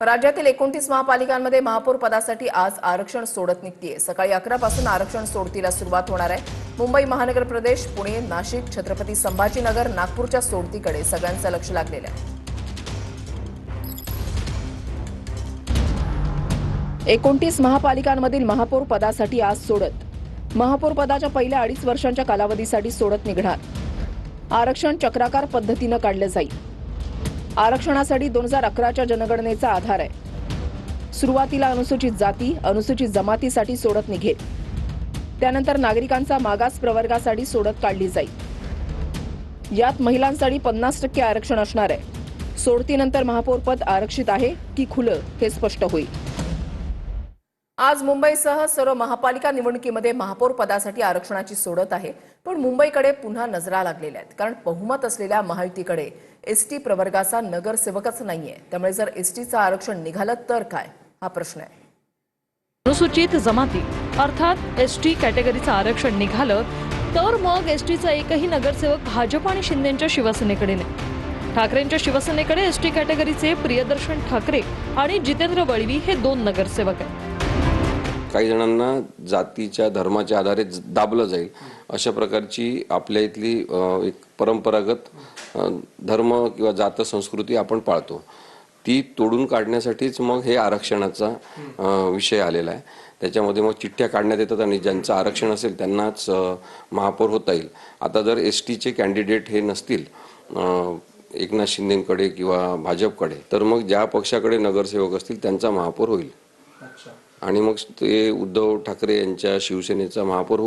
राज्यातील 29 महापालिकांमध्ये महापौर पदासाठी आज आरक्षण सोडत निघतीये। सकाळी 11 पासून आरक्षण सोडतीला सुरुवात होणार आहे। मुंबई महानगर प्रदेश, पुणे, नाशिक, छत्रपती संभाजीनगर, नागपूरच्या सोडतीकडे सगळ्यांचं लक्ष लागलेलं आहे। 29 महापालिकांमधील महापौर पदासाठी आज सोडत। महापौर पदाच्या पहिल्या 2.5 वर्षांच्या कालावधीसाठी सोडत निघणार। आरक्षण चक्राकार पद्धतीनं काढलं जाईल। आरक्षणासाठी 2011च्या जनगणनेचा आधार आहे। सुरुवातीला अनुसूचित जाती, अनुसूचित जमातीसाठी सोडत निघेल। त्यानंतर नागरिकांचा मागास प्रवर्गासाठी सोडत काढली जाईल। यात महिलांसाठी 50% आरक्षण असणार आहे। सोडतीनंतर महापौर पद आरक्षित आहे की खुलं हे स्पष्ट होईल। आज मुंबईसह सर्व महापालिका निवडणुकीमध्ये महापौर पदासाठी आरक्षणाची सोडत आहे। पण मुंबईकडे पुन्हा नजरा लागलेल्या आहेत, कारण बहुमत असलेल्या महायुतीकडे एसटी प्रवर्गाचा नगरसेवकच नाहीये। त्यामुळे जर एसटीचं आरक्षण निघालं तर काय, हा प्रश्न आहे। अनुसूचित जमाती अर्थात एसटी कॅटेगरीचं आरक्षण निघालं तर मग एसटीचा एकही नगरसेवक भाजप आणि शिंदेंच्या शिवसेनेकडे नाही। ठाकरेंच्या शिवसेनेकडे एसटी कॅटेगरीचे प्रियदर्शन ठाकरे आणि जितेंद्र वळवी हे 2 नगरसेवक आहेत। काही जणांना जातीच्या धर्माच्या आधारे दाबलं जाईल अशा प्रकारची आपल्या इथली एक परंपरागत धर्म किंवा जात संस्कृती आपण पाळतो। ती तोडून काढण्यासाठीच मग हे आरक्षणाचा विषय आलेला आहे। त्याच्यामध्ये मग चिठ्ठ्या काढण्यात येतात आणि ज्यांचं आरक्षण असेल त्यांनाच महापौर होता येईल। आता जर एसटीचे कॅन्डिडेट हे नसतील एकनाथ शिंदेकडे किंवा भाजपकडे, तर मग ज्या पक्षाकडे नगरसेवक असतील त्यांचा महापौर होईल आणि मग ते उद्धव ठाकरे यांच्या शिवसेनेचा महापौर